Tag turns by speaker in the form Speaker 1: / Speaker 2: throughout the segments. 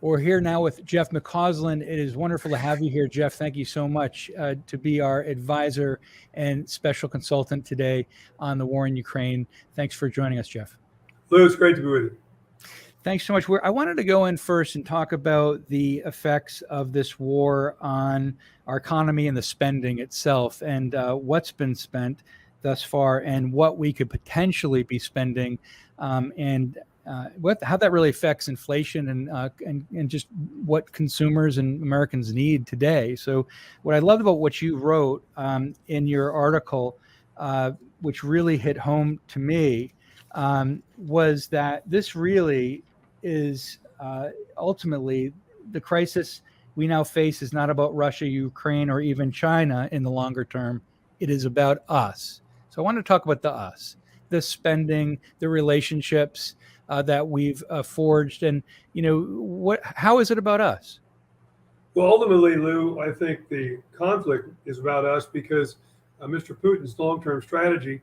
Speaker 1: We're here now with Jeff McCausland. It is wonderful to have you here, Jeff. Thank you so much to be our advisor and special consultant today on the war in Ukraine. Thanks for joining us, Jeff.
Speaker 2: Lou, it's great to be with you.
Speaker 1: Thanks so much. I wanted to go in first and talk about the effects of this war on our economy and the spending itself, and what's been spent thus far and what we could potentially be spending, and how that really affects inflation and just what consumers and Americans need today. So what I loved about what you wrote in your article, which really hit home to me, was that this really is ultimately the crisis we now face is not about Russia, Ukraine, or even China in the longer term. It is about us. So I want to talk about the us, the spending, the relationships that we've forged, and how is it about us?
Speaker 2: Well, ultimately, Lou, I think the conflict is about us because Mr. Putin's long-term strategy,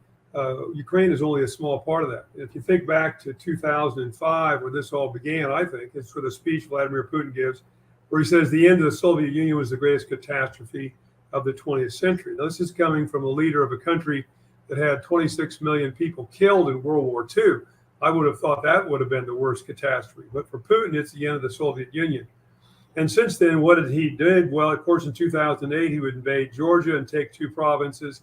Speaker 2: Ukraine is only a small part of that. If you think back to 2005, when this all began, I think it's for the speech Vladimir Putin gives, where he says the end of the Soviet Union was the greatest catastrophe of the 20th century. Now, this is coming from a leader of a country that had 26 million people killed in World War II. I would have thought that would have been the worst catastrophe. But for Putin, it's the end of the Soviet Union. And since then, what did he do? Well, of course, in 2008, he would invade Georgia and take 2 provinces.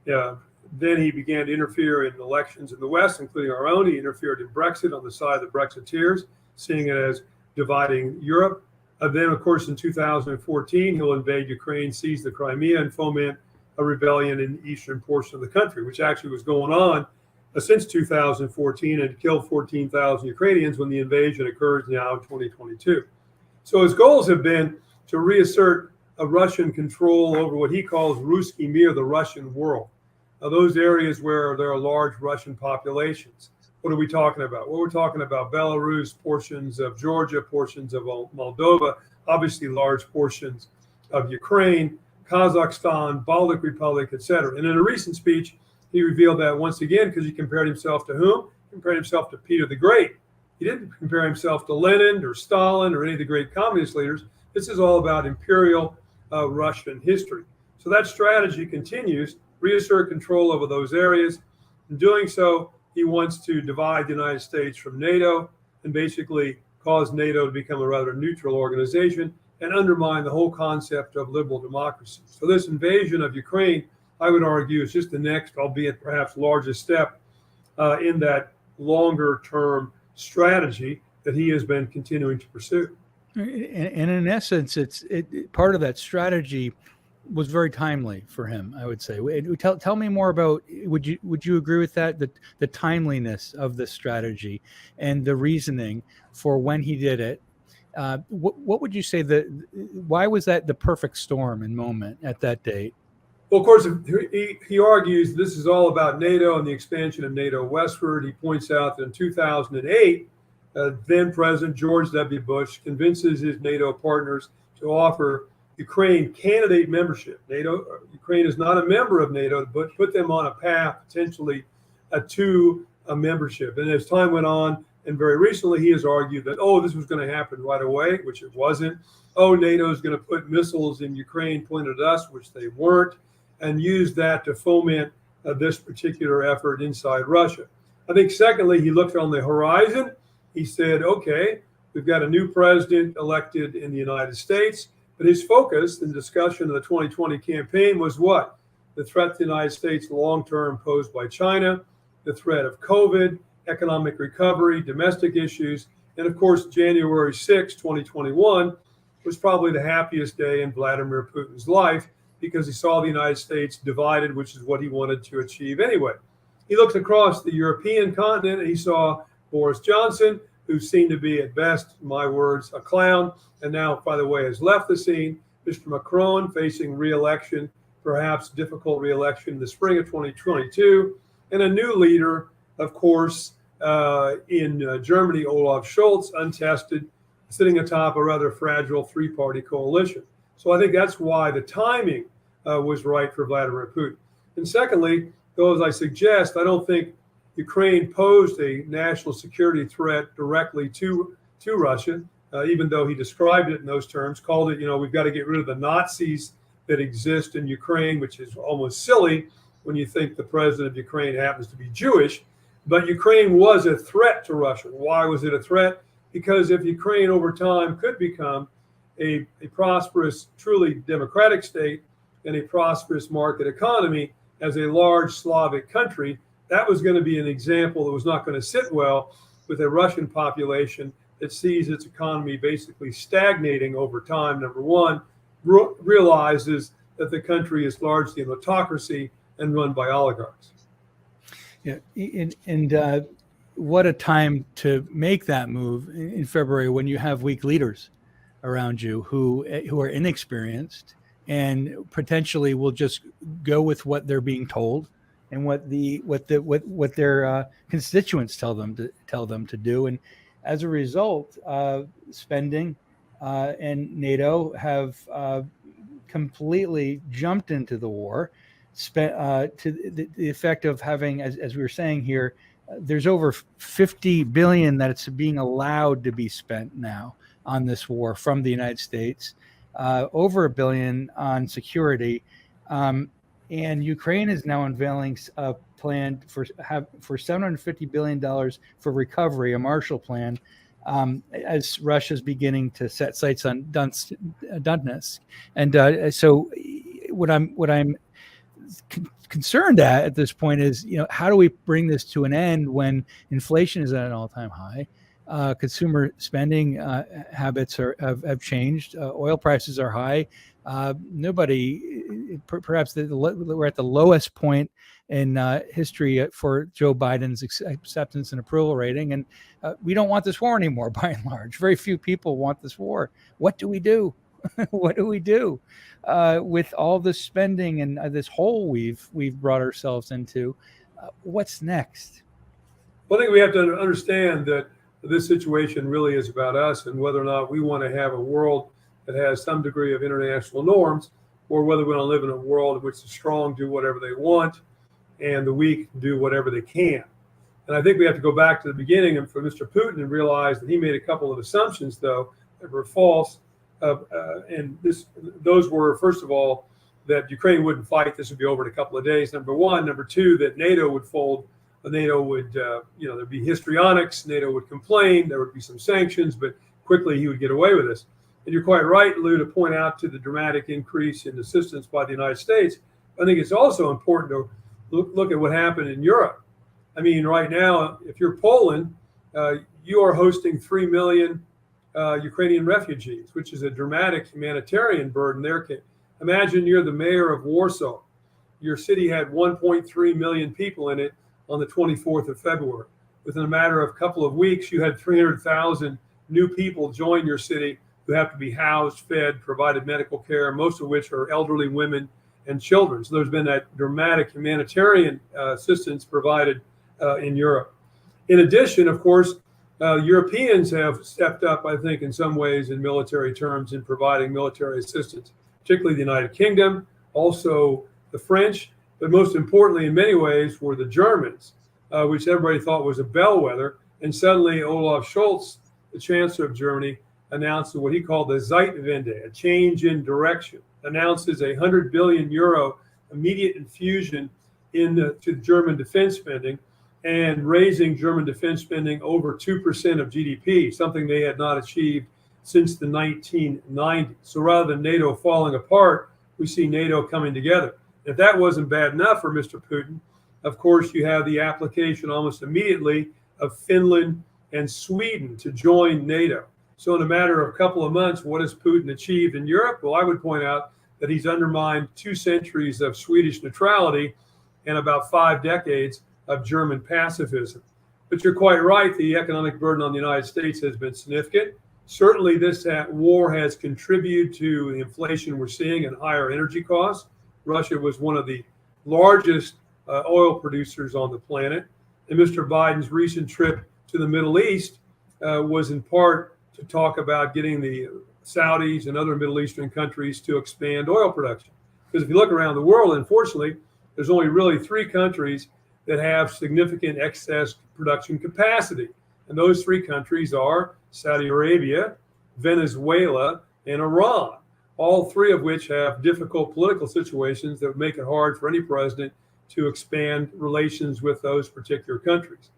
Speaker 2: Then he began to interfere in elections in the West, including our own. He interfered in Brexit on the side of the Brexiteers, seeing it as dividing Europe. Then, of course, in 2014, he'll invade Ukraine, seize the Crimea, and foment a rebellion in the eastern portion of the country, which actually was going on since 2014 and killed 14,000 Ukrainians when the invasion occurs now in 2022. So his goals have been to reassert a Russian control over what he calls Ruski Mir, the Russian world. Those areas where there are large Russian populations. What are we talking about? Well, we're talking about Belarus, portions of Georgia, portions of Moldova, obviously large portions of Ukraine, Kazakhstan, Baltic Republic, etc. And in a recent speech, he revealed that once again because he compared himself to whom? He compared himself to Peter the Great. He didn't compare himself to Lenin or Stalin or any of the great communist leaders. This is all about imperial Russian history. So that strategy continues, reassert control over those areas. In doing so, he wants to divide the United States from NATO and basically cause NATO to become a rather neutral organization and undermine the whole concept of liberal democracy. So this invasion of Ukraine, I would argue, is just the next, albeit perhaps largest step in that longer term strategy that he has been continuing to pursue.
Speaker 1: And in essence, part of that strategy was very timely for him, I would say. Tell me more about, would you agree with that, the timeliness of the strategy and the reasoning for when he did it? What would you say why was that the perfect storm and moment at that date?
Speaker 2: Well, of course, he argues this is all about NATO and the expansion of NATO westward. He points out that in 2008, then President George W. Bush convinces his NATO partners to offer Ukraine candidate membership. Ukraine is not a member of NATO, but put them on a path potentially to a membership. And as time went on, and very recently, he has argued that, this was going to happen right away, which it wasn't. NATO is going to put missiles in Ukraine pointed at us, which they weren't, and use that to foment this particular effort inside Russia. I think, secondly, he looked on the horizon. He said, okay, we've got a new president elected in the United States. But his focus in discussion of the 2020 campaign was what? The threat to the United States long-term posed by China, the threat of COVID, economic recovery, domestic issues, and of course, January 6, 2021 was probably the happiest day in Vladimir Putin's life because he saw the United States divided, which is what he wanted to achieve anyway. He looked across the European continent and he saw Boris Johnson, who seemed to be, at best, in my words, a clown, and now, by the way, has left the scene. Mr. Macron facing re-election, perhaps difficult re-election in the spring of 2022, and a new leader, of course, in Germany, Olaf Scholz, untested, sitting atop a rather fragile three-party coalition. So I think that's why the timing was right for Vladimir Putin. And secondly, though, as I suggest, I don't think Ukraine posed a national security threat directly to Russia. even though he described it in those terms, called it, we've got to get rid of the Nazis that exist in Ukraine, which is almost silly when you think the president of Ukraine happens to be Jewish. But Ukraine was a threat to Russia. Why was it a threat? Because if Ukraine over time could become a prosperous, truly democratic state and a prosperous market economy as a large Slavic country, that was going to be an example that was not going to sit well with a Russian population that sees its economy basically stagnating over time. Number one, realizes that the country is largely an autocracy and run by oligarchs.
Speaker 1: Yeah, and what a time to make that move in February when you have weak leaders around you who are inexperienced and potentially will just go with what they're being told and what their constituents tell them to do. And as a result, spending and NATO have completely jumped into the war, to the effect of having, as we were saying here, there's over 50 billion that it's being allowed to be spent now on this war from the United States, over $1 billion on security, and Ukraine is now unveiling a plan for $750 billion for recovery, a Marshall Plan, as Russia's beginning to set sights on Donetsk. And so what I'm concerned at this point is, how do we bring this to an end when inflation is at an all-time high? Consumer spending habits have changed. Oil prices are high. Perhaps we're at the lowest point in history for Joe Biden's acceptance and approval rating. And we don't want this war anymore, by and large. Very few people want this war. What do we do? What do we do with all this spending and this hole we've brought ourselves into? What's next?
Speaker 2: Well, I think we have to understand that this situation really is about us and whether or not we want to have a world that has some degree of international norms, or whether we want to live in a world in which the strong do whatever they want and the weak do whatever they can. And I think we have to go back to the beginning and for Mr. Putin and realize that he made a couple of assumptions, though, that were false. And those were, first of all, that Ukraine wouldn't fight. This would be over in a couple of days, number one. Number two, that NATO would fold. NATO would, there'd be histrionics. NATO would complain. There would be some sanctions, but quickly he would get away with this. And you're quite right, Lou, to point out to the dramatic increase in assistance by the United States. I think it's also important to look at what happened in Europe. I mean, right now, if you're Poland, you are hosting 3 million Ukrainian refugees, which is a dramatic humanitarian burden there. Imagine you're the mayor of Warsaw. Your city had 1.3 million people in it on the 24th of February. Within a matter of a couple of weeks, you had 300,000 new people join your city who have to be housed, fed, provided medical care, most of which are elderly women and children. So there's been that dramatic humanitarian assistance provided in Europe. In addition, of course, Europeans have stepped up, I think, in some ways in military terms in providing military assistance, particularly the United Kingdom, also the French, but most importantly, in many ways, were the Germans, which everybody thought was a bellwether. And suddenly Olaf Scholz, the Chancellor of Germany, announced what he called the Zeitwende, a change in direction, announces a 100 billion euro immediate infusion to German defense spending and raising German defense spending over 2% of GDP, something they had not achieved since the 1990s. So rather than NATO falling apart, we see NATO coming together. If that wasn't bad enough for Mr. Putin, of course, you have the application almost immediately of Finland and Sweden to join NATO. So in a matter of a couple of months, what has Putin achieved in Europe? Well, I would point out that he's undermined 2 centuries of Swedish neutrality and about 5 decades of German pacifism. But you're quite right, the economic burden on the United States has been significant. Certainly this war has contributed to the inflation we're seeing and higher energy costs. Russia was one of the largest oil producers on the planet. And Mr. Biden's recent trip to the Middle East was in part to talk about getting the Saudis and other Middle Eastern countries to expand oil production. Because if you look around the world, unfortunately, there's only really 3 countries that have significant excess production capacity. And those 3 countries are Saudi Arabia, Venezuela, and Iran, all three of which have difficult political situations that would make it hard for any president to expand relations with those particular countries.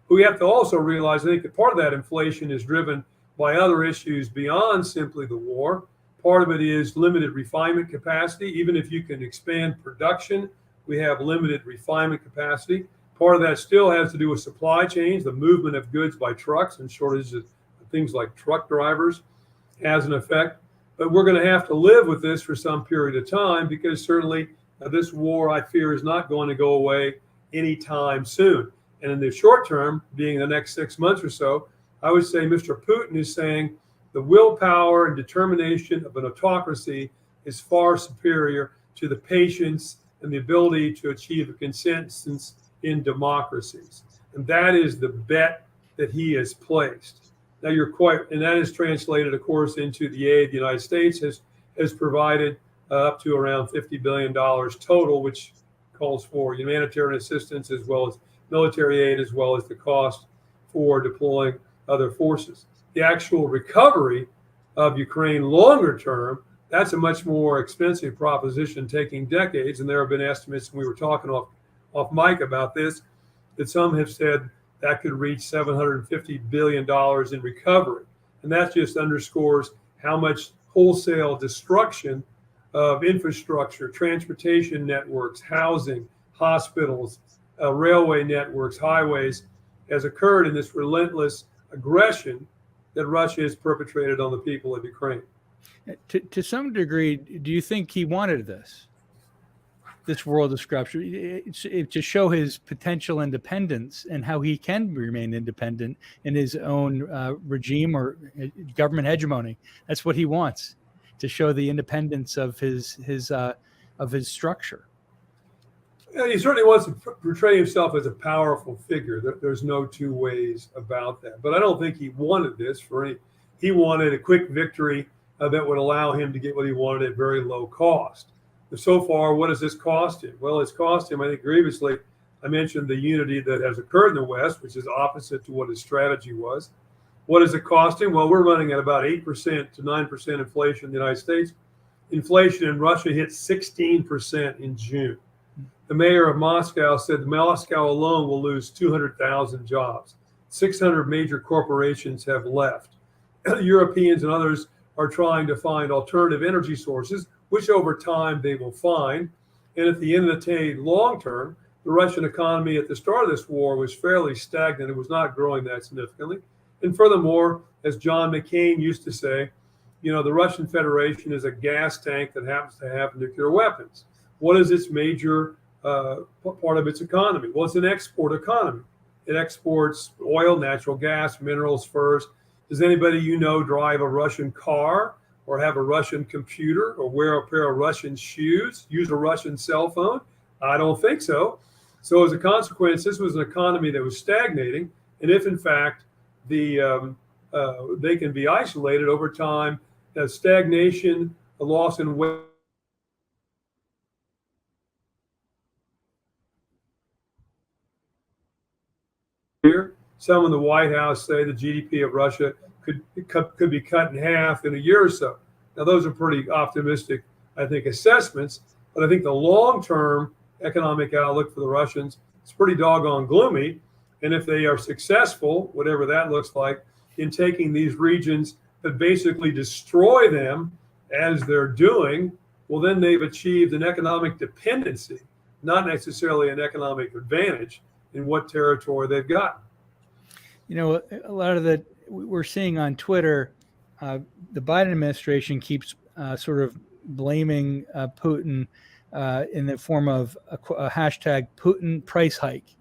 Speaker 2: But we have to also realize, I think, that part of that inflation is driven by other issues beyond simply the war. Part of it is limited refinement capacity. Even if you can expand production, we have limited refinement capacity. Part of that still has to do with supply chains. The movement of goods by trucks and shortages of things like truck drivers has an effect. But we're going to have to live with this for some period of time, because certainly this war, I fear, is not going to go away anytime soon. And in the short term, being the next 6 months or so, I would say Mr. Putin is saying the willpower and determination of an autocracy is far superior to the patience and the ability to achieve a consensus in democracies. And that is the bet that he has placed. Now and that is translated, of course, into the aid the United States has provided up to around $50 billion total, which calls for humanitarian assistance as well as military aid, as well as the cost for deploying other forces. The actual recovery of Ukraine longer term, that's a much more expensive proposition, taking decades. And there have been estimates, and we were talking off mic about this, that some have said that could reach $750 billion in recovery. And that just underscores how much wholesale destruction of infrastructure, transportation networks, housing, hospitals, railway networks, highways has occurred in this relentless aggression that Russia has perpetrated on the people of Ukraine.
Speaker 1: To some degree, do you think he wanted this world destruction to show his potential independence and how he can remain independent in his own regime or government hegemony? That's what he wants, to show the independence of his structure.
Speaker 2: Yeah, he certainly wants to portray himself as a powerful figure. There's no two ways about that. But I don't think he wanted this he wanted a quick victory that would allow him to get what he wanted at very low cost. So far, what has this cost him? Well, it's cost him, I think, grievously. I mentioned the unity that has occurred in the West, which is opposite to what his strategy was. What does it cost him? Well, we're running at about 8% to 9% inflation in the United States. Inflation in Russia hit 16% in June. The mayor of Moscow said Moscow alone will lose 200,000 jobs. 600 major corporations have left. Europeans and others are trying to find alternative energy sources, which over time they will find. And at the end of the day, long term, the Russian economy at the start of this war was fairly stagnant. It was not growing that significantly. And furthermore, as John McCain used to say, the Russian Federation is a gas tank that happens to have nuclear weapons. What is its major part of its economy? Well, it's an export economy. It exports oil, natural gas, minerals, furs. Does anybody drive a Russian car or have a Russian computer or wear a pair of Russian shoes, use a Russian cell phone? I don't think so. So as a consequence, this was an economy that was stagnating. And if in fact they can be isolated over time, stagnation, a loss in weight, some in the White House say the GDP of Russia could be cut in half in a year or so. Now, those are pretty optimistic, I think, assessments. But I think the long-term economic outlook for the Russians is pretty doggone gloomy. And if they are successful, whatever that looks like, in taking these regions that basically destroy them as they're doing, well, then they've achieved an economic dependency, not necessarily an economic advantage in what territory they've got.
Speaker 1: A lot of that we're seeing on Twitter, the Biden administration keeps sort of blaming Putin in the form of a hashtag Putin price hike.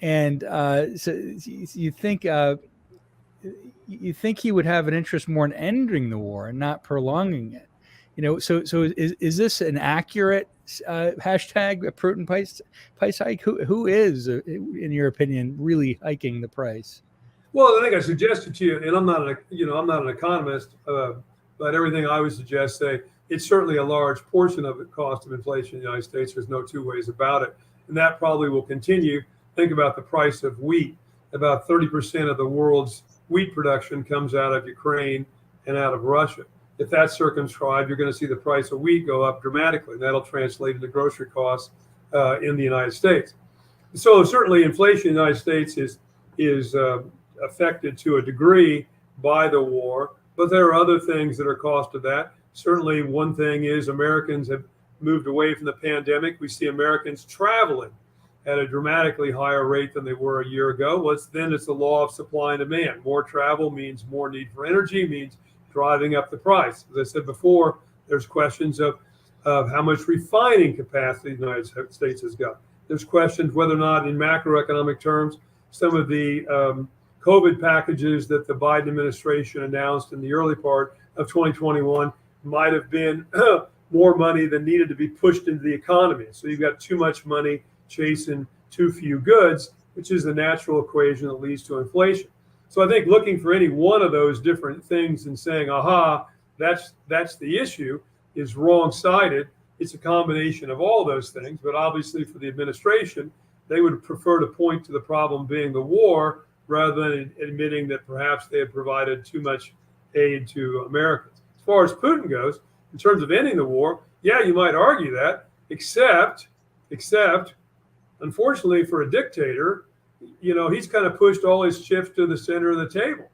Speaker 1: And so you think he would have an interest more in ending the war and not prolonging it. So is this an accurate hashtag, a Putin price hike? Who is, in your opinion, really hiking the price?
Speaker 2: Well, I think I suggested to you, and I'm not an economist, but everything I would suggest say it's certainly a large portion of the cost of inflation in the United States. There's no two ways about it, and that probably will continue. Think about the price of wheat. About 30% of the world's wheat production comes out of Ukraine and out of Russia. If that's circumscribed, you're going to see the price of wheat go up dramatically. That'll translate into grocery costs in the United States. So certainly inflation in the United States is affected to a degree by the war, but there are other things that are cost of that. Certainly one thing is Americans have moved away from the pandemic. We see Americans traveling at a dramatically higher rate than they were a year ago. Well, it's the law of supply and demand. More travel means more need for energy, means driving up the price. As I said before, there's questions of how much refining capacity the United States has got. There's questions whether or not in macroeconomic terms, some of the COVID packages that the Biden administration announced in the early part of 2021 might have been more money than needed to be pushed into the economy. So you've got too much money chasing too few goods, which is the natural equation that leads to inflation. So I think looking for any one of those different things and saying, aha, that's the issue, is wrong-sided. It's a combination of all those things, but obviously for the administration, they would prefer to point to the problem being the war rather than admitting that perhaps they had provided too much aid to Americans. As far as Putin goes, in terms of ending the war, yeah, you might argue that, except, unfortunately for a dictator, he's kind of pushed all his chips to the center of the table.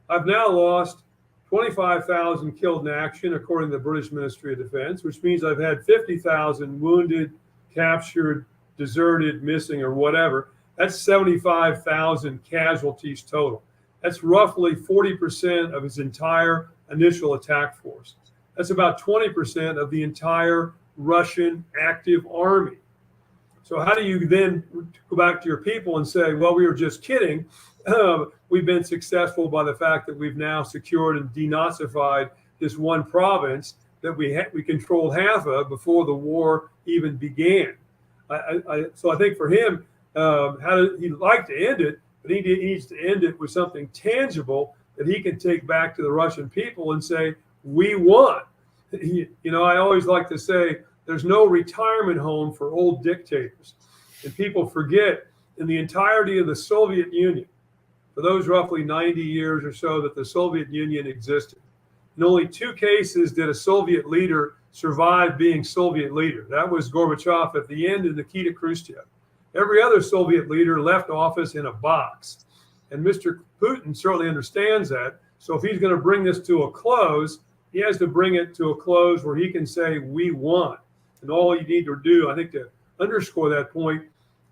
Speaker 2: I've now lost 25,000 killed in action, according to the British Ministry of Defense, which means I've had 50,000 wounded, captured, deserted, missing, or whatever. That's 75,000 casualties total. That's roughly 40% of his entire initial attack force. That's about 20% of the entire Russian active army. So how do you then go back to your people and say, well, we were just kidding. We've been successful by the fact that we've now secured and denazified this one province that we controlled half of before the war even began. So I think for him, he'd like to end it, but he needs to end it with something tangible that he can take back to the Russian people and say, we won. I always like to say, there's no retirement home for old dictators. And people forget, in the entirety of the Soviet Union, for those roughly 90 years or so that the Soviet Union existed, in only 2 cases did a Soviet leader survive being Soviet leader. That was Gorbachev at the end and Nikita Khrushchev. Every other Soviet leader left office in a box. And Mr. Putin certainly understands that. So if he's going to bring this to a close, he has to bring it to a close where he can say, we won. And all you need to do, I think, to underscore that point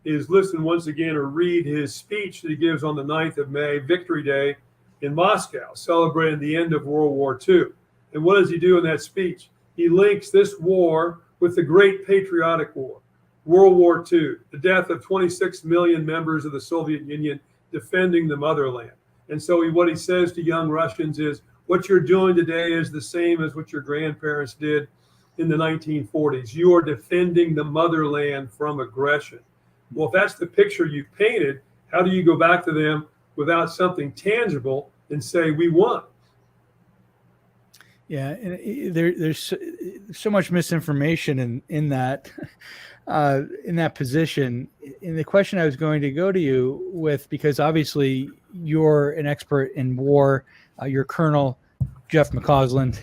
Speaker 2: is listen once again or read his speech that he gives on the 9th of May, Victory Day, in Moscow, celebrating the end of World War II. And what does he do in that speech? He links this war with the Great Patriotic War, World War II, the death of 26 million members of the Soviet Union defending the motherland. And so what he says to young Russians is, what you're doing today is the same as what your grandparents did in the 1940s. You are defending the motherland from aggression. Well, if that's the picture you've painted, how do you go back to them without something tangible and say, we won?
Speaker 1: Yeah, and there's so much misinformation in that position. And the question I was going to go to you with, because obviously you're an expert in war, you're Colonel Jeff McCausland.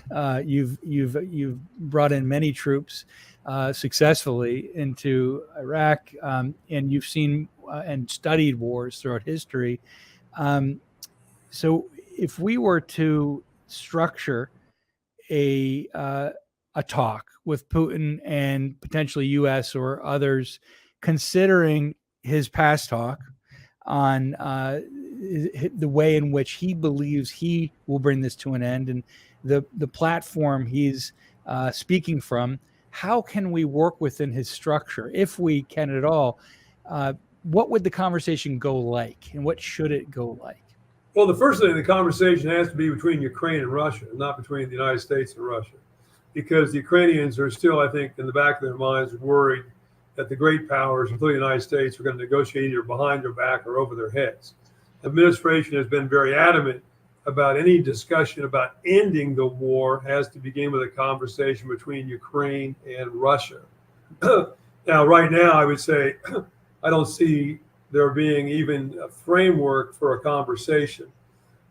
Speaker 1: You've brought in many troops successfully into Iraq, and you've seen and studied wars throughout history. So if we were to structure a talk with Putin and potentially U.S. or others, considering his past talk on the way in which he believes he will bring this to an end and the platform he's speaking from, how can we work within his structure, if we can at all? What would the conversation go like, and what should it go like?
Speaker 2: Well, the first thing, the conversation has to be between Ukraine and Russia, not between the United States and Russia, because the Ukrainians are still, I think, in the back of their minds worried that the great powers, including the United States, are going to negotiate either behind their back or over their heads. The administration has been very adamant about any discussion about ending the war has to begin with a conversation between Ukraine and Russia. Now, right now, I would say I don't see there being even a framework for a conversation.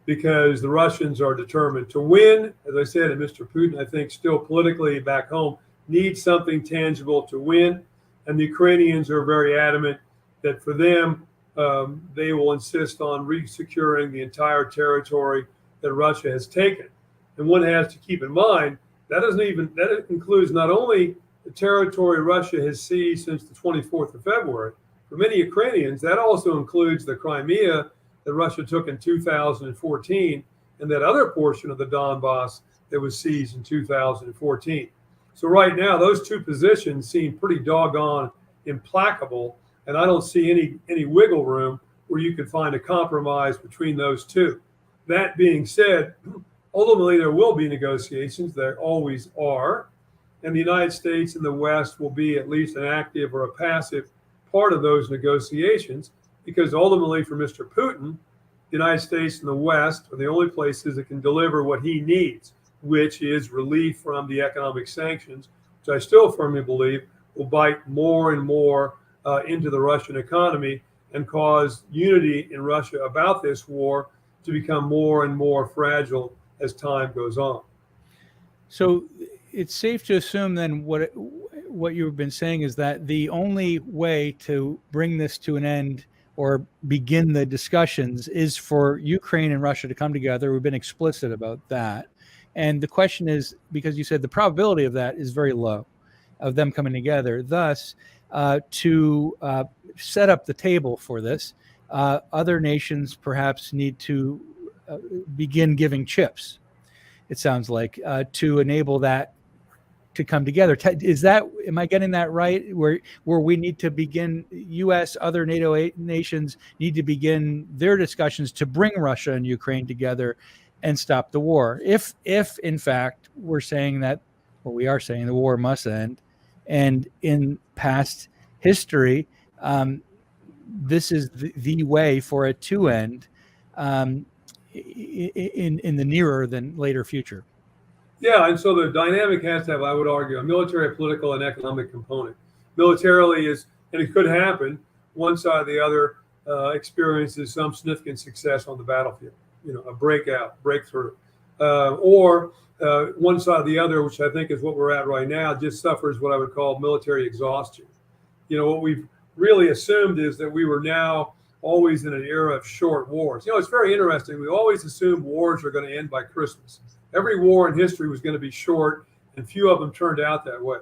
Speaker 2: because the Russians are determined to win. As I said, and Mr. Putin, I think, still politically back home, needs something tangible to win. And the Ukrainians are very adamant that for them, they will insist on re-securing the entire territory that Russia has taken. And one has to keep in mind, that includes not only the territory Russia has seized since the 24th of February. For many Ukrainians, that also includes the Crimea that Russia took in 2014, and that other portion of the Donbass that was seized in 2014. So right now, those two positions seem pretty doggone implacable, and I don't see any wiggle room where you could find a compromise between those two. That being said, ultimately there will be negotiations. There always are, and the United States and the West will be at least an active or a passive part of those negotiations, because ultimately for Mr. Putin, the United States and the West are the only places that can deliver what he needs, which is relief from the economic sanctions, which I still firmly believe will bite more and more into the Russian economy and cause unity in Russia about this war to become more and more fragile as time goes on.
Speaker 1: So it's safe to assume then what you've been saying is that the only way to bring this to an end or begin the discussions is for Ukraine and Russia to come together. We've been explicit about that. And the question is, because you said the probability of that is very low, of them coming together. Thus, to set up the table for this, other nations perhaps need to begin giving chips, it sounds like, to enable that to come together. Am I getting that right? Where we need to begin, U.S., other NATO nations need to begin their discussions to bring Russia and Ukraine together and stop the war. If in fact we're saying that, or we are saying the war must end, and in past history, this is the way for it to end in the nearer than later future.
Speaker 2: Yeah, and so the dynamic has to have, I would argue, a military, political, and economic component. Militarily is, and it could happen, one side or the other experiences some significant success on the battlefield, a breakthrough. Or one side or the other, which I think is what we're at right now, just suffers what I would call military exhaustion. What we've really assumed is that we were now always in an era of short wars. It's very interesting. We always assumed wars are going to end by Christmas. Every war in history was going to be short, and few of them turned out that way.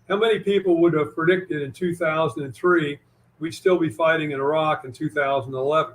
Speaker 2: How many people would have predicted in 2003 we'd still be fighting in Iraq in 2011?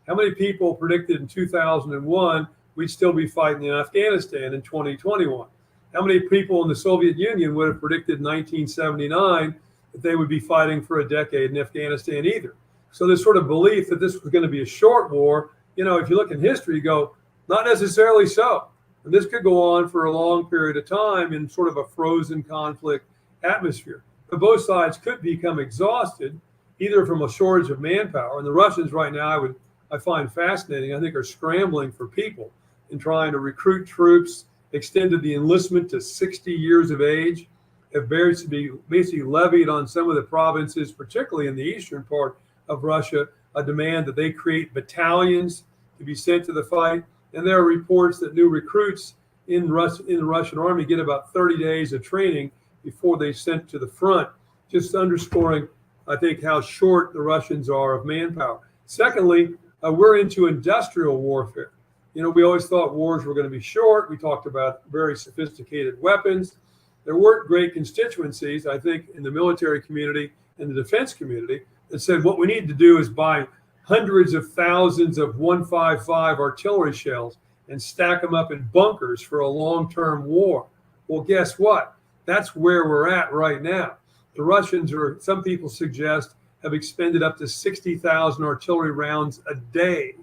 Speaker 2: How many people predicted in 2001 we'd still be fighting in Afghanistan in 2021? How many people in the Soviet Union would have predicted in 1979 that they would be fighting for a decade in Afghanistan either? So this sort of belief that this was going to be a short war, if you look in history, you go, not necessarily so. And this could go on for a long period of time in sort of a frozen conflict atmosphere. But both sides could become exhausted, either from a shortage of manpower. And the Russians right now, I find fascinating, I think are scrambling for people and trying to recruit troops, extended the enlistment to 60 years of age, have basically levied on some of the provinces, particularly in the eastern part of Russia, a demand that they create battalions to be sent to the fight. And there are reports that new recruits in the Russian army get about 30 days of training before they're sent to the front, just underscoring, I think, how short the Russians are of manpower. Secondly, we're into industrial warfare. We always thought wars were going to be short. We talked about very sophisticated weapons. There weren't great constituencies, I think, in the military community and the defense community that said what we need to do is buy hundreds of thousands of 155 artillery shells and stack them up in bunkers for a long-term war. Well, guess what? That's where we're at right now. The Russians, or some people suggest, have expended up to 60,000 artillery rounds a day.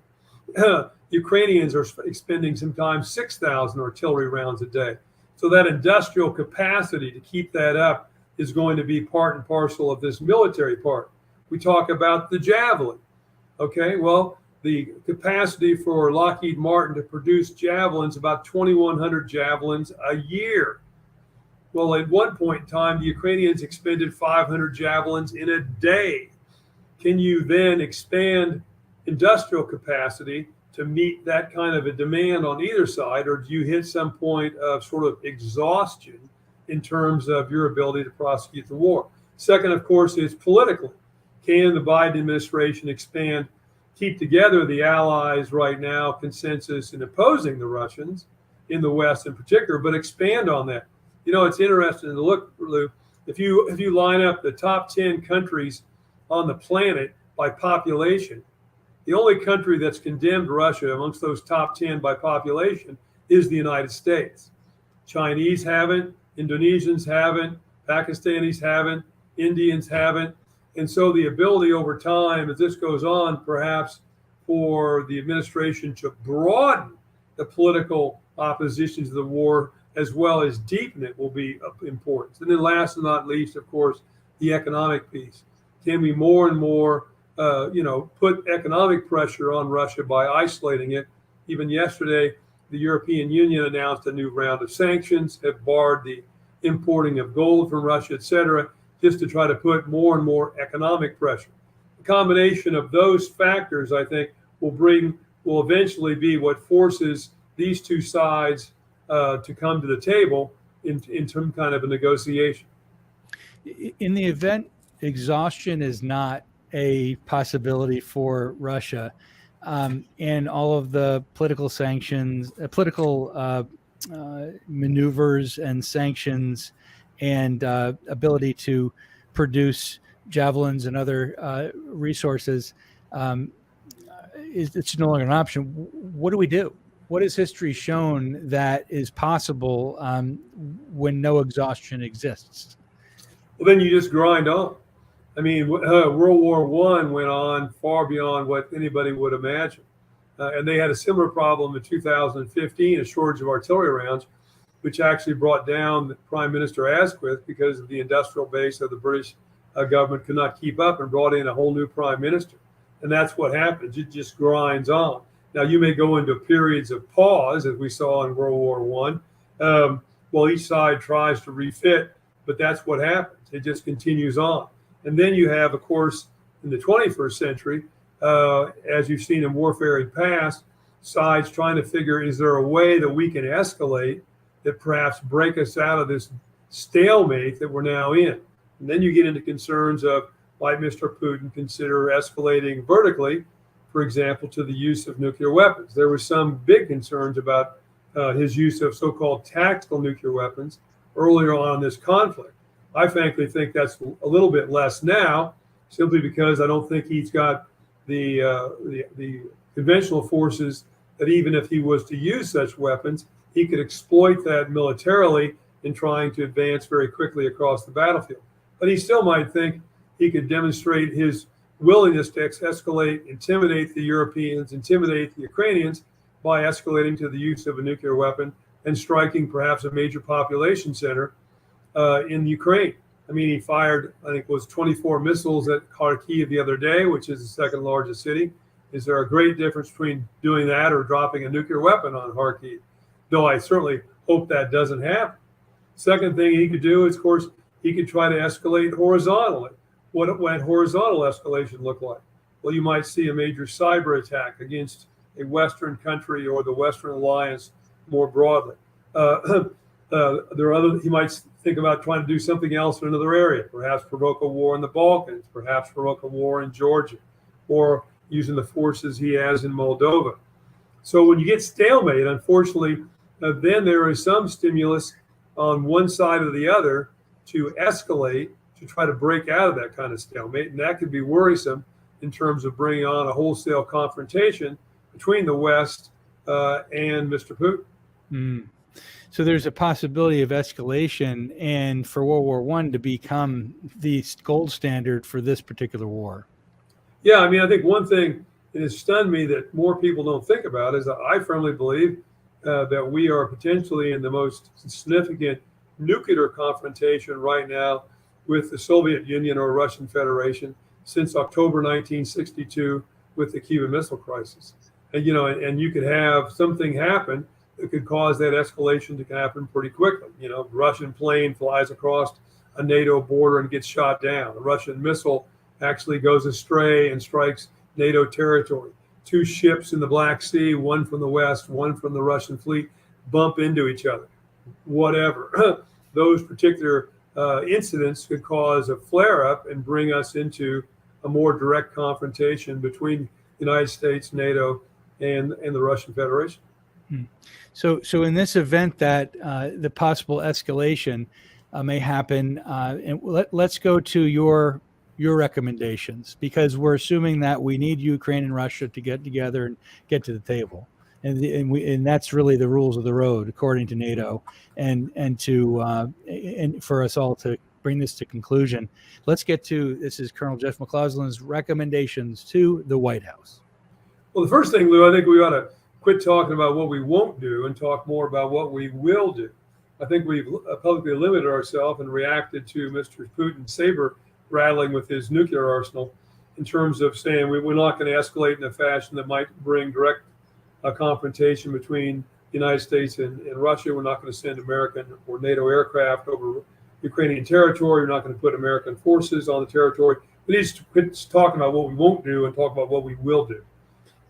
Speaker 2: Ukrainians are expending sometimes 6,000 artillery rounds a day. So that industrial capacity to keep that up is going to be part and parcel of this military part. We talk about the Javelin. Okay, well, the capacity for Lockheed Martin to produce Javelins, about 2,100 Javelins a year. Well, at one point in time, the Ukrainians expended 500 Javelins in a day. Can you then expand industrial capacity to meet that kind of a demand on either side, or do you hit some point of sort of exhaustion in terms of your ability to prosecute the war? Second, of course, is politically. Can the Biden administration keep together the allies right now, consensus in opposing the Russians in the West in particular, but expand on that? You know, it's interesting to look, Lou, if you line up the top 10 countries on the planet by population, the only country that's condemned Russia amongst those top 10 by population is the United States. Chinese haven't, Indonesians haven't, Pakistanis haven't, Indians haven't. And so the ability over time, as this goes on, perhaps for the administration to broaden the political opposition to the war as well as deepen it will be important. And then last but not least, of course, the economic piece. Can we more and more put economic pressure on Russia by isolating it? Even yesterday, the European Union announced a new round of sanctions, have barred the importing of gold from Russia, et cetera, just to try to put more and more economic pressure. The combination of those factors, I think, will eventually be what forces these two sides to come to the table in some kind of a negotiation.
Speaker 1: In the event exhaustion is not a possibility for Russia, and all of the political sanctions, maneuvers and sanctions, and ability to produce javelins and other resources, it's no longer an option. What do we do? What has history shown that is possible when no exhaustion exists?
Speaker 2: Well, then you just grind on. I mean, World War I went on far beyond what anybody would imagine. And they had a similar problem in 2015, a shortage of artillery rounds, which actually brought down Prime Minister Asquith because of the industrial base of the British government could not keep up, and brought in a whole new prime minister. And that's what happens. It just grinds on. Now, you may go into periods of pause, as we saw in World War I, while each side tries to refit, but that's what happens. It just continues on. And then you have, of course, in the 21st century, as you've seen in warfare in past, sides trying to figure, is there a way that we can escalate that perhaps break us out of this stalemate that we're now in? And then you get into concerns of, might Mr. Putin consider escalating vertically, for example, to the use of nuclear weapons? There were some big concerns about his use of so-called tactical nuclear weapons earlier on in this conflict. I frankly think that's a little bit less now, simply because I don't think he's got the conventional forces that even if he was to use such weapons, he could exploit that militarily in trying to advance very quickly across the battlefield. But he still might think he could demonstrate his willingness to escalate, intimidate the Europeans, intimidate the Ukrainians by escalating to the use of a nuclear weapon and striking perhaps a major population center in Ukraine. I mean, he fired, I think it was 24 missiles at Kharkiv the other day, which is the second largest city. Is there a great difference between doing that or dropping a nuclear weapon on Kharkiv? Though I certainly hope that doesn't happen. Second thing he could do is, of course, he could try to escalate horizontally. What would horizontal escalation look like? Well, you might see a major cyber attack against a Western country or the Western alliance more broadly. He might think about trying to do something else in another area, perhaps provoke a war in the Balkans, perhaps provoke a war in Georgia, or using the forces he has in Moldova. So when you get stalemate, unfortunately, then there is some stimulus on one side or the other to escalate, to try to break out of that kind of stalemate. And that could be worrisome in terms of bringing on a wholesale confrontation between the West and Mr. Putin.
Speaker 1: Mm. So there's a possibility of escalation, and for World War I to become the gold standard for this particular war.
Speaker 2: Yeah, I mean, I think one thing that has stunned me that more people don't think about is that I firmly believe that we are potentially in the most significant nuclear confrontation right now with the Soviet Union or Russian Federation since October 1962 with the Cuban Missile Crisis. And, and you could have something happen that could cause that escalation to happen pretty quickly. A Russian plane flies across a NATO border and gets shot down. A Russian missile actually goes astray and strikes NATO territory. two ships in the Black Sea, one from the west, one from the Russian fleet, bump into each other. Whatever. Those particular incidents could cause a flare-up and bring us into a more direct confrontation between the United States, NATO, and the Russian Federation.
Speaker 1: So in this event that the possible escalation may happen, and let's go to your recommendations, because we're assuming that we need Ukraine and Russia to get together and get to the table, and that's really the rules of the road according to NATO, and for us all to bring this to conclusion. Let's get to, this is Colonel Jeff McCausland's recommendations to the White House.
Speaker 2: Well, the first thing, Lou, I think we ought to quit talking about what we won't do and talk more about what we will do. I think we've publicly limited ourselves and reacted to Mr. Putin's saber rattling with his nuclear arsenal in terms of saying we're not going to escalate in a fashion that might bring direct confrontation between the United States and Russia. We're not going to send American or NATO aircraft over Ukrainian territory. We're not going to put American forces on the territory. We need to quit talking about what we won't do and talk about what we will do.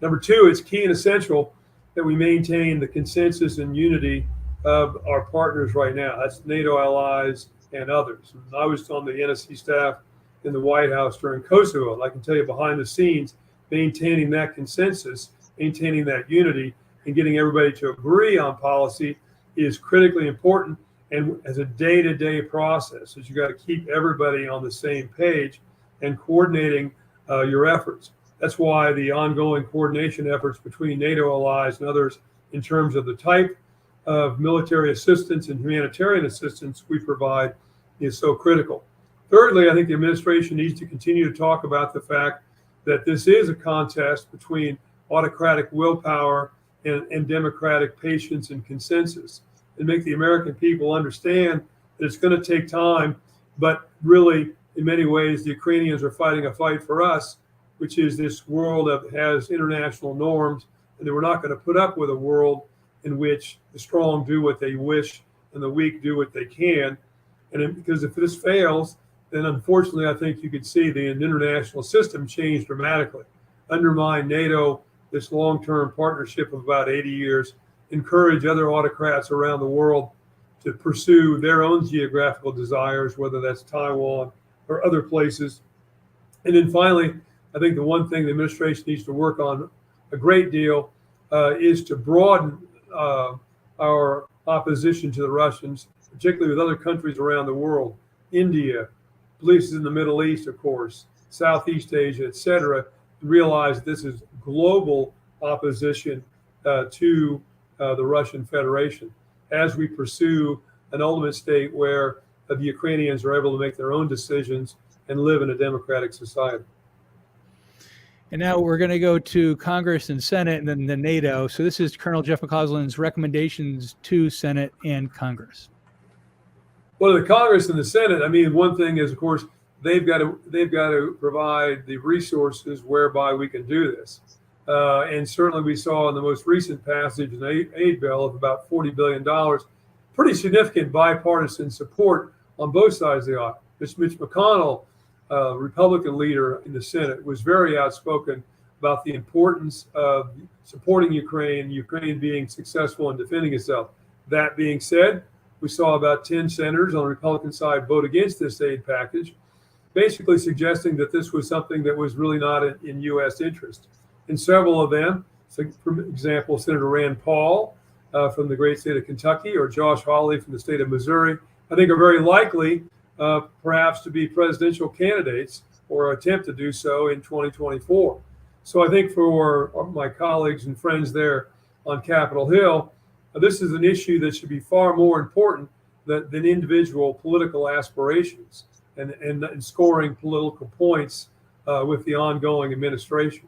Speaker 2: Number two, it's key and essential that we maintain the consensus and unity of our partners right now. That's NATO allies and others. I was on the NSC staff in the White House during Kosovo, and I can tell you behind the scenes, maintaining that consensus, maintaining that unity, and getting everybody to agree on policy is critically important. And as a day-to-day process, is you got to keep everybody on the same page and coordinating your efforts. That's why the ongoing coordination efforts between NATO allies and others in terms of the type of military assistance and humanitarian assistance we provide is so critical. Thirdly, I think the administration needs to continue to talk about the fact that this is a contest between autocratic willpower and democratic patience and consensus, and make the American people understand that it's going to take time, but really, in many ways, the Ukrainians are fighting a fight for us, which is this world that has international norms, and that we're not going to put up with a world in which the strong do what they wish and the weak do what they can. And because if this fails, then unfortunately, I think you could see the international system change dramatically, undermine NATO, this long-term partnership of about 80 years, encourage other autocrats around the world to pursue their own geographical desires, whether that's Taiwan or other places. And then finally, I think the one thing the administration needs to work on a great deal is to broaden our opposition to the Russians, particularly with other countries around the world, India, places in the Middle East, of course, Southeast Asia, et cetera, realize this is global opposition to the Russian Federation as we pursue an ultimate state where the Ukrainians are able to make their own decisions and live in a democratic society.
Speaker 1: And now we're going to go to Congress and Senate and then the NATO. So this is Colonel Jeff McCausland's recommendations to Senate and Congress.
Speaker 2: Well, the Congress and the Senate, I mean, one thing is, of course, they've got to provide the resources whereby we can do this. And certainly we saw in the most recent passage an aid bill of about $40 billion, pretty significant bipartisan support on both sides of the aisle. Mitch McConnell, Republican leader in the Senate, was very outspoken about the importance of supporting Ukraine being successful in defending itself. That being said, we saw about 10 senators on the Republican side vote against this aid package, basically suggesting that this was something that was really not in U.S. interest. And several of them, so for example, Senator Rand Paul from the great state of Kentucky, or Josh Hawley from the state of Missouri, I think are very likely perhaps to be presidential candidates or attempt to do so in 2024. So I think for my colleagues and friends there on Capitol Hill, this is an issue that should be far more important than individual political aspirations and scoring political points with the ongoing administration.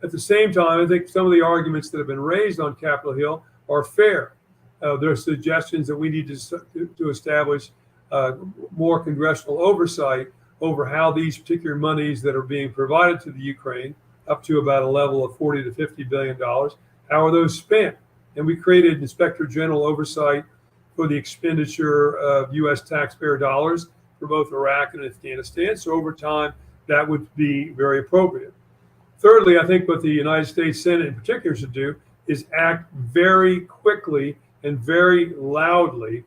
Speaker 2: At the same time, I think some of the arguments that have been raised on Capitol Hill are fair. There are suggestions that we need to establish more congressional oversight over how these particular monies that are being provided to the Ukraine, up to about a level of $40 to $50 billion, how are those spent? And we created Inspector General oversight for the expenditure of U.S. taxpayer dollars for both Iraq and Afghanistan. So over time, that would be very appropriate. Thirdly, I think what the United States Senate in particular should do is act very quickly and very loudly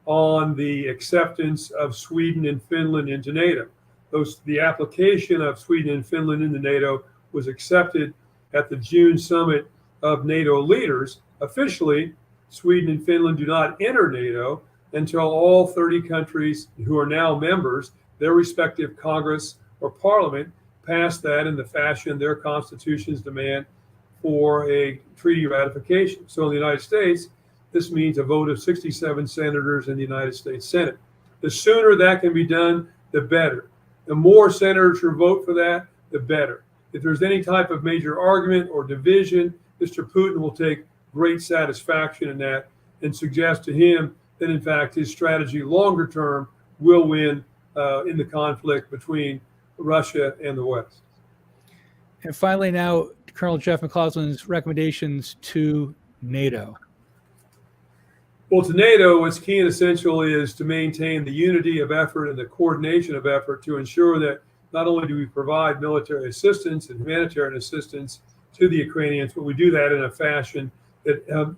Speaker 2: on the acceptance of Sweden and Finland into NATO. The application of Sweden and Finland into NATO was accepted at the June summit of NATO leaders. Officially, Sweden and Finland do not enter NATO until all 30 countries who are now members, their respective Congress or Parliament, pass that in the fashion their constitutions demand for a treaty ratification. So in the United States, this means a vote of 67 senators in the United States Senate. The sooner that can be done, the better. The more senators who vote for that, the better. If there's any type of major argument or division, Mr. Putin will take great satisfaction in that and suggest to him that, in fact, his strategy longer term will win in the conflict between Russia and the West.
Speaker 1: And finally, now, Colonel Jeff McCausland's recommendations to NATO.
Speaker 2: Well, to NATO, what's key and essential is to maintain the unity of effort and the coordination of effort to ensure that not only do we provide military assistance and humanitarian assistance to the Ukrainians, but we do that in a fashion that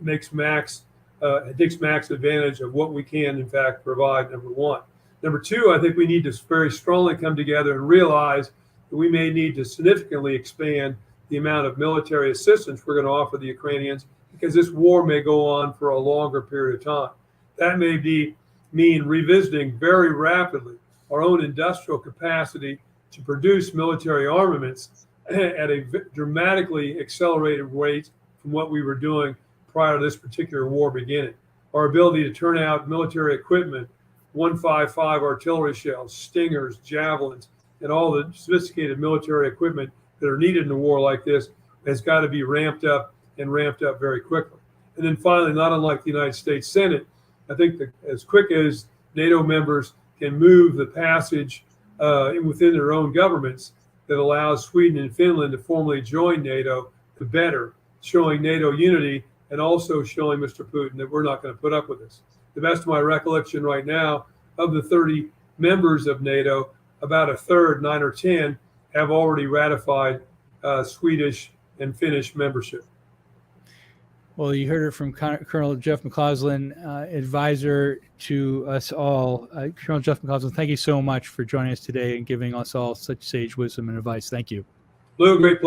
Speaker 2: takes max advantage of what we can, in fact, provide, number one. Number two, I think we need to very strongly come together and realize that we may need to significantly expand the amount of military assistance we're going to offer the Ukrainians, because this war may go on for a longer period of time. That may mean revisiting very rapidly our own industrial capacity to produce military armaments at a dramatically accelerated rate from what we were doing prior to this particular war beginning. Our ability to turn out military equipment, 155 artillery shells, Stingers, javelins, and all the sophisticated military equipment that are needed in a war like this has got to be ramped up very quickly. And then finally, not unlike the United States Senate, I think that as quick as NATO members can move the passage within their own governments that allows Sweden and Finland to formally join NATO, the better, showing NATO unity and also showing Mr. Putin that we're not going to put up with this. The best of my recollection right now, of the 30 members of NATO, about a third, 9 or 10, have already ratified Swedish and Finnish membership.
Speaker 1: Well, you heard it from Colonel Jeff McCausland, advisor to us all. Colonel Jeff McCausland, thank you so much for joining us today and giving us all such sage wisdom and advice. Thank you.
Speaker 2: Lou, great pleasure.